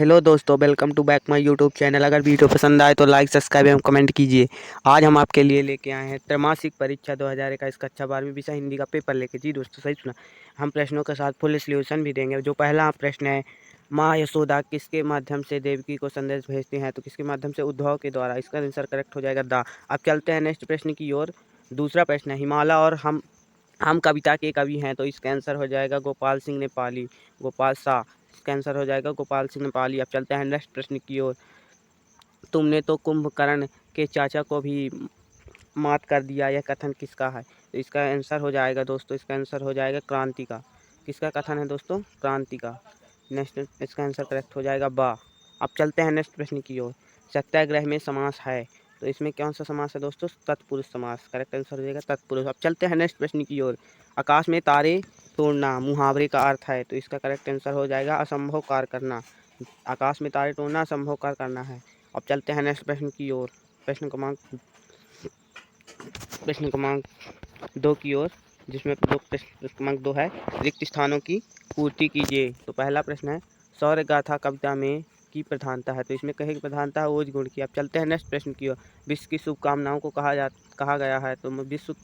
Hello दोस्तों, welcome to back my YouTube channel. अगर video पसंद आए तो लाइक सब्सक्राइब एवं कमेंट कीजिए। आज हम आपके लिए लेके आए हैं त्रैमासिक परीक्षा 2021 कक्षा 12वीं विषय हिंदी का पेपर लेके। जी दोस्तों, सही सुना। हम प्रश्नों के साथ फुल सॉल्यूशन भी देंगे। जो पहला प्रश्न है, माँ यशोदा किसके माध्यम से देवकी को संदेश भेजते हैं? तो किसके माध्यम से? उद्धव के द्वारा। इसका आंसर करेक्ट हो जाएगा दा। अब चलते हैं नेक्स्ट प्रश्न की ओर। दूसरा प्रश्न है, हिमालय और हम कविता के कवि हैं, तो इसका आंसर हो जाएगा गोपाल सिंह नेपाली, गोपाल शाह। इसका आंसर हो जाएगा गोपाल सिंह नेपाली। अब चलते हैं नेक्स्ट प्रश्न की ओर। तुमने तो कुंभकर्ण के चाचा को भी मात कर दिया, यह कथन किसका है? तो इसका आंसर हो जाएगा दोस्तों, इसका आंसर हो जाएगा क्रांति का। किसका कथन है दोस्तों? क्रांति का। नेक्स्ट इसका आंसर करेक्ट हो जाएगा बा। अब चलते हैं नेक्स्ट प्रश्न की ओर। सत्याग्रह में समास है, तो इसमें कौन सा समास है दोस्तों? तत्पुरुष समास। करेक्ट आंसर हो जाएगा तत्पुरुष। अब चलते हैं नेक्स्ट प्रश्न की ओर। आकाश में तारे तोड़ना मुहावरे का अर्थ है, तो इसका करेक्ट आंसर हो जाएगा असंभव कार्य करना। आकाश में तारे तोड़ना असंभव कार्य करना है। अब चलते हैं नेक्स्ट प्रश्न की ओर। प्रश्न क्रमांक 2 की ओर, जिसमें प्रश्न क्रमांक 2 है, रिक्त स्थानों की पूर्ति कीजिए। तो पहला प्रश्न है, शौर्य गाथा कविता में की प्रधानता है, तो इसमें कहे की प्रधानता है ओज गुण की। अब चलते हैं नेक्स्ट प्रश्न की ओर। विश्व की शुभकामनाओं को कहा गया है, तो विश्व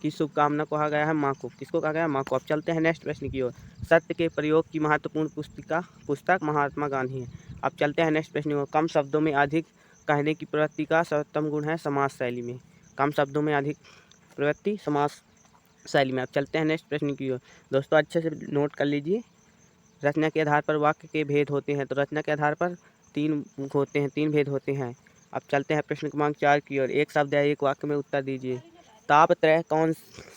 की शुभकामना को कहा गया है माँ को। किसको कहा गया है? माँ को। अब चलते हैं नेक्स्ट प्रश्न की ओर। सत्य के प्रयोग की महत्वपूर्ण पुस्तक महात्मा गांधी है। अब चलते हैं नेक्स्ट प्रश्न की ओर। कम शब्दों में अधिक कहने की प्रवृत्ति का सर्वोत्तम गुण है समास शैली में। कम शब्दों में अधिक प्रवृत्ति समास शैली में। अब चलते हैं नेक्स्ट प्रश्न की ओर। दोस्तों अच्छे से नोट कर लीजिए। रचना के आधार पर वाक्य के भेद होते हैं, तो रचना के आधार पर तीन भेद होते हैं। अब चलते हैं प्रश्न क्रमांक 4 की ओर। एक शब्द या एक वाक्य में उत्तर दीजिए। तापत्रय कौन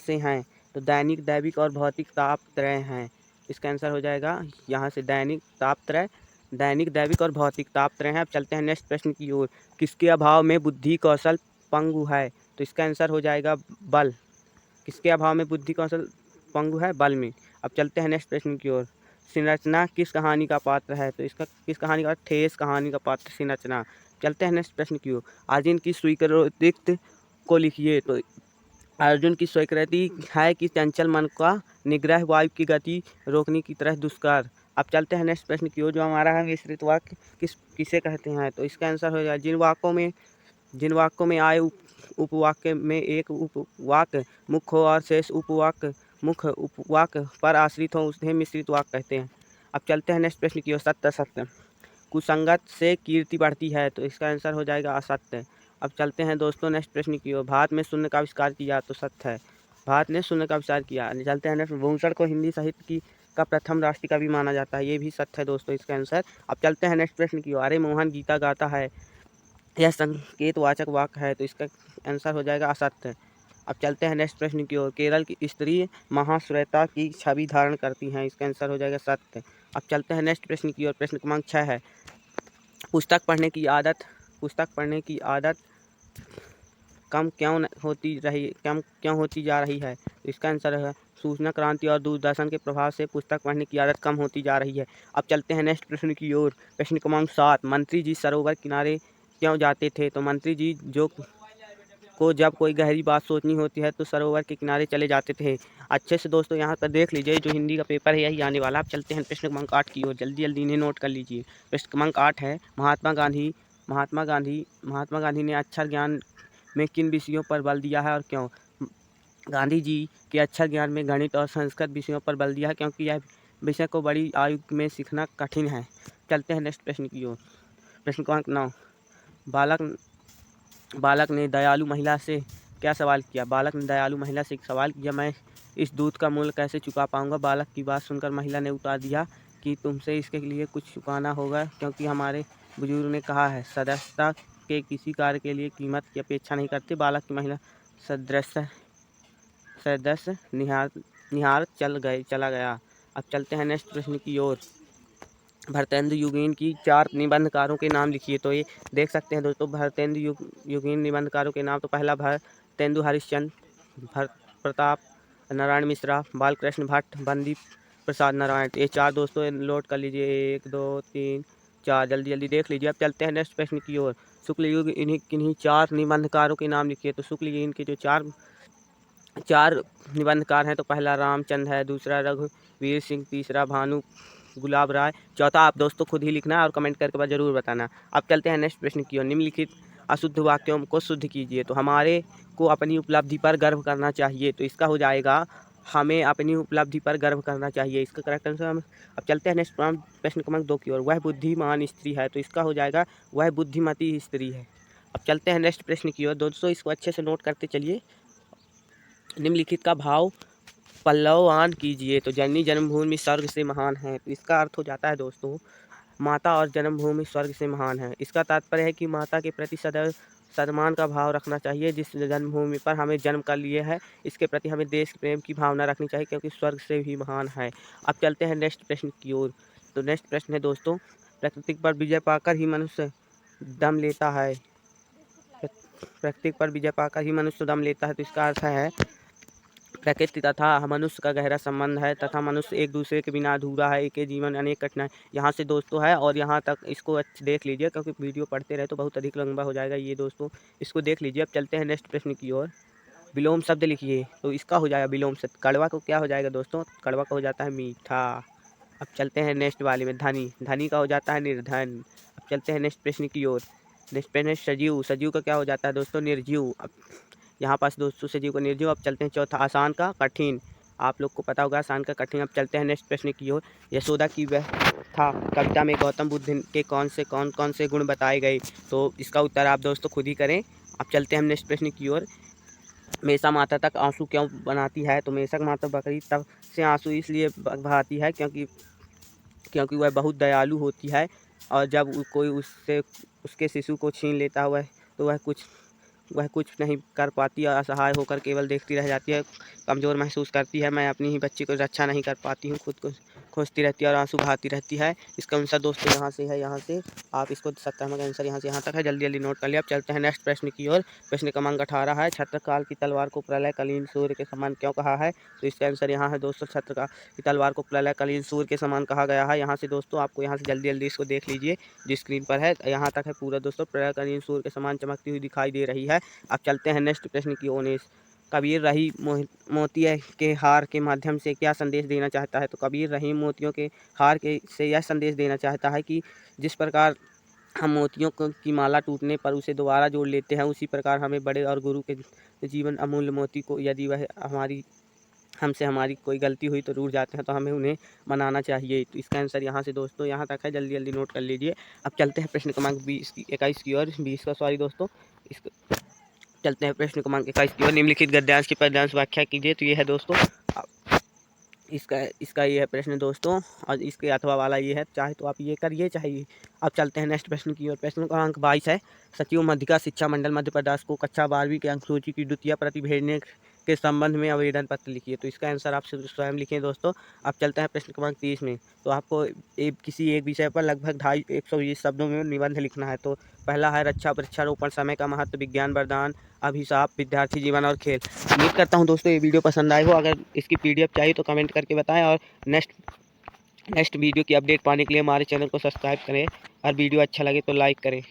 से हैं? तो दैनिक, दैविक और भौतिक तापत्रय हैं। इसका आंसर हो जाएगा यहाँ से दैनिक तापत्रय, दैनिक, दैविक और भौतिक तापत्रय हैं। अब चलते हैं नेक्स्ट प्रश्न की ओर। किसके अभाव में बुद्धि कौशल पंगु है? तो इसका आंसर हो जाएगा बल। किसके अभाव में बुद्धि कौशल पंगु है? बल में। अब चलते हैं नेक्स्ट प्रश्न की ओर। संरचना किस कहानी का पात्र है? तो इसका किस कहानी का? ठेस कहानी का पात्र संरचना। चलते हैं नेक्स्ट प्रश्न की ओर। अर्जुन की स्वीकृति को लिखिए। तो अर्जुन की स्वीकृति है कि चंचल मन का निग्रह, वायु की गति रोकने की तरह दुष्कर। अब चलते हैं नेक्स्ट प्रश्न की ओर। जो हमारा है मिश्रित वाक्य किसे कहते हैं? तो इसका आंसर हो जाएगा जिन वाक्यों में आए उपवाक्य में एक उपवाक्य मुख्य हो और शेष उपवाक्य मुख्य उपवाक्य पर आश्रित हो, उसे मिश्रित वाक्य कहते हैं। अब चलते हैं नेक्स्ट प्रश्न की ओर। सत्य कुसंगत से कीर्ति बढ़ती है, तो इसका आंसर हो जाएगा असत्य। अब चलते हैं दोस्तों नेक्स्ट प्रश्न की ओर। भारत में शून्य का आविष्कार किया, तो सत्य है, भारत ने शून्य का आविष्कार किया। चलते हैं नेक्स्ट। भूषण को हिंदी साहित्य की का प्रथम राष्ट्रीय कवि माना जाता है, ये भी सत्य है दोस्तों, इसका आंसर। अब चलते हैं नेक्स्ट प्रश्न की ओर। अरे मोहन गीता गाता है, यह संकेतवाचक वाक्य है, तो इसका आंसर हो जाएगा असत्य। अब चलते हैं नेक्स्ट प्रश्न की ओर। केरल की स्त्री महाश्वेता की छवि धारण करती हैं, इसका आंसर हो जाएगा सत्य। अब चलते हैं नेक्स्ट प्रश्न की ओर। प्रश्न क्रमांक 6 है, पुस्तक पढ़ने की आदत कम क्यों होती जा रही है? तो इसका आंसर है सूचना क्रांति और दूरदर्शन के प्रभाव से पुस्तक पढ़ने की आदत कम होती जा रही है। अब चलते हैं नेक्स्ट प्रश्न की ओर। प्रश्न क्रमांक 7, मंत्री जी सरोवर किनारे क्यों जाते थे? तो मंत्री जी जब कोई गहरी बात सोचनी होती है तो सरोवर के किनारे चले जाते थे। अच्छे से दोस्तों यहाँ पर देख लीजिए, जो हिंदी का पेपर है यही आने वाला। अब चलते हैं प्रश्न क्रमांक 8 की ओर। जल्दी जल्दी इन्हें नोट कर लीजिए। प्रश्न क्रमांक 8 है, महात्मा गांधी ने अक्षर ज्ञान में किन विषयों पर बल दिया है और क्यों? गांधी जी के अक्षर ज्ञान में गणित और संस्कृत विषयों पर बल दिया है, क्योंकि यह विषय को बड़ी आयु में सीखना कठिन है। चलते हैं नेक्स्ट प्रश्न की ओर। प्रश्न क्रमांक 9, बालक ने दयालु महिला से क्या सवाल किया? बालक ने दयालु महिला से एक सवाल किया, मैं इस दूध का मूल्य कैसे चुका पाऊंगा? बालक की बात सुनकर महिला ने उत्तर दिया कि तुमसे इसके लिए कुछ चुकाना होगा, क्योंकि हमारे बुजुर्ग ने कहा है सदस्यता के किसी कार्य के लिए कीमत की अपेक्षा नहीं करते। बालक की महिला सदस्य निहार चला गया। अब चलते हैं नेक्स्ट प्रश्न की ओर। भरतेंदु युगीन की 4 निबंधकारों के नाम लिखिए। तो ये देख सकते हैं दोस्तों, भरतेंदु युगीन निबंधकारों के नाम। तो पहला भरतेंदु हरिश्चंद्र, भरत प्रताप नारायण मिश्रा, बालकृष्ण भट्ट, बंदी प्रसाद नारायण। ये 4 दोस्तों नोट कर लीजिए, 1 2 3 4, जल्दी जल्दी देख लीजिए। अब चलते हैं नेक्स्ट प्रश्न की ओर। शुक्ल युग किन्हीं 4 निबंधकारों के नाम लिखिए। तो शुक्ल युग के जो चार निबंधकार हैं, तो पहला रामचंद्र है, दूसरा रघुवीर सिंह, तीसरा भानु गुलाब राय। चौथा आप दोस्तों खुद ही लिखना है और कमेंट करके ज़रूर बताना। अब चलते हैं नेक्स्ट प्रश्न की ओर। निम्नलिखित अशुद्ध वाक्यों को शुद्ध कीजिए। तो हमारे को अपनी उपलब्धि पर गर्व करना चाहिए, तो इसका हो जाएगा हमें अपनी उपलब्धि पर गर्व करना चाहिए, इसका करेक्ट आंसर हम। अब चलते हैं नेक्स्ट प्रश्न क्रमांक 2 की ओर। वह बुद्धिमान स्त्री है, तो इसका हो जाएगा वह बुद्धिमती स्त्री है। अब चलते हैं नेक्स्ट प्रश्न की ओर। दोस्तों इसको अच्छे से नोट करते चलिए। निम्नलिखित का भाव पल्लवान कीजिए। तो जननी जन्मभूमि स्वर्ग से महान है, तो इसका अर्थ हो जाता है दोस्तों माता और जन्मभूमि स्वर्ग से महान है। इसका तात्पर्य है कि माता के प्रति सदैव सम्मान का भाव रखना चाहिए, जिस जन्मभूमि पर हमें जन्म कर लिए है इसके प्रति हमें देश प्रेम की भावना रखनी चाहिए, क्योंकि स्वर्ग से भी महान है। अब चलते हैं नेक्स्ट प्रश्न की ओर। तो नेक्स्ट प्रश्न है दोस्तों, प्रकृति पर विजय पाकर ही मनुष्य दम लेता है। प्रकृति पर विजय पाकर ही मनुष्य दम लेता है, तो इसका अर्थ है प्रकृति तथा मनुष्य का गहरा संबंध है तथा मनुष्य एक दूसरे के बिना अधूरा है, एक जीवन अनेक कठिनाई यहाँ से दोस्तों है। और यहाँ तक इसको अच्छे देख लीजिए, क्योंकि वीडियो पढ़ते रहे तो बहुत अधिक लंबा हो जाएगा ये दोस्तों, इसको देख लीजिए। अब चलते हैं नेक्स्ट प्रश्न की ओर। विलोम शब्द लिखिए। तो इसका हो जाएगा विलोम शब्द कड़वा को क्या हो जाएगा दोस्तों, कड़वा का हो जाता है मीठा। अब चलते हैं नेक्स्ट वाले में धनी, धनी का हो जाता है निर्धन। अब चलते हैं नेक्स्ट प्रश्न की ओर। नेक्स्ट प्रश्न है सजीव, सजीव का क्या हो जाता है दोस्तों निर्जीव। अब यहाँ पास दोस्तों सजीव को निर्जीव। अब चलते हैं चौथा आसान का कठिन, आप लोग को पता होगा आसान का कठिन। अब चलते हैं नेक्स्ट प्रश्न की ओर। यशोदा की वह था कविता में गौतम बुद्ध के कौन कौन से गुण बताए गए, तो इसका उत्तर आप दोस्तों खुद ही करें। अब चलते हैं हम नेक्स्ट प्रश्न की ओर। मेसा माता तक आंसू क्यों बनाती है, तो मेसक माता बकरी तब से आंसू इसलिए बहाती है क्योंकि वह बहुत दयालु होती है, और जब कोई उससे उसके शिशु को छीन लेता है तो वह कुछ नहीं कर पाती और असहाय होकर केवल देखती रह जाती है, कमज़ोर महसूस करती है। मैं अपनी ही बच्ची को रक्षा नहीं कर पाती हूँ, खुद को खोजती रहती है और आंसू बहाती रहती है। इसका आंसर दोस्तों यहाँ से है, यहाँ से आप इसको 70 का आंसर यहाँ से यहाँ तक है, जल्दी जल्दी नोट कर लिया। अब चलते हैं नेक्स्ट प्रश्न की ओर। प्रश्न क्रमांक 18 है, छत्रकाल की तलवार को प्रलयकालीन सूर्य के समान क्यों कहा है, तो इसका आंसर यहाँ है दोस्तों छत्रकाल की तलवार को प्रलयकालीन सूर्य के समान कहा गया है। यहाँ से दोस्तों आपको यहाँ से जल्दी जल्दी इसको देख लीजिए, जो स्क्रीन पर है यहाँ तक है पूरा दोस्तों, प्रलयकालीन सूर्य के समान चमकती हुई दिखाई दे रही है। अब चलते हैं नेक्स्ट प्रश्न की ओर। कबीर रही मोती के हार के माध्यम से क्या संदेश देना चाहता है, तो कबीर रहीम मोतियों के हार के से यह संदेश देना चाहता है कि जिस प्रकार हम मोतियों की माला टूटने पर उसे दोबारा जोड़ लेते हैं, उसी प्रकार हमें बड़े और गुरु के जीवन अमूल्य मोती को यदि वह हमसे हमारी कोई गलती हुई तो रूठ जाते हैं, तो हमें उन्हें मनाना चाहिए। तो इसका आंसर यहाँ से दोस्तों यहाँ तक है, जल्दी जल्दी नोट कर लीजिए। अब चलते हैं प्रश्न क्रमांक 21 की ओर, 20 का सॉरी दोस्तों। चलते हैं प्रश्न क्रमांक 21 की ओर। निम्नलिखित गद्यांश की पद्यांश व्याख्या कीजिए। तो ये है दोस्तों इसका ये है प्रश्न दोस्तों, और इसके अथवा वाला ये है, चाहे तो आप ये करिए चाहे। अब चलते हैं नेक्स्ट प्रश्न की ओर। प्रश्न क्रमांक 22 है, सचिव मध्यिका शिक्षा मंडल मध्य प्रदेश को कक्षा 12वीं की अंक सूची की द्वितीय प्रति भेजने के संबंध में आवेदन पत्र लिखिए। तो इसका आंसर आप स्वयं लिखें दोस्तों। अब चलते हैं प्रश्न क्रमांक 30 में। तो आपको किसी एक विषय पर लगभग 120 शब्दों में निबंध लिखना है। तो पहला है रक्षा वृक्षारोपण, समय का महत्व, विज्ञान वरदान, अभिशाप, विद्यार्थी जीवन और खेल। उम्मीद करता हूँ दोस्तों ये वीडियो पसंद आए हो। अगर इसकी PDF चाहिए तो कमेंट करके बताएं, और नेक्स्ट वीडियो की अपडेट पाने के लिए हमारे चैनल को सब्सक्राइब करें, और वीडियो अच्छा लगे तो लाइक करें।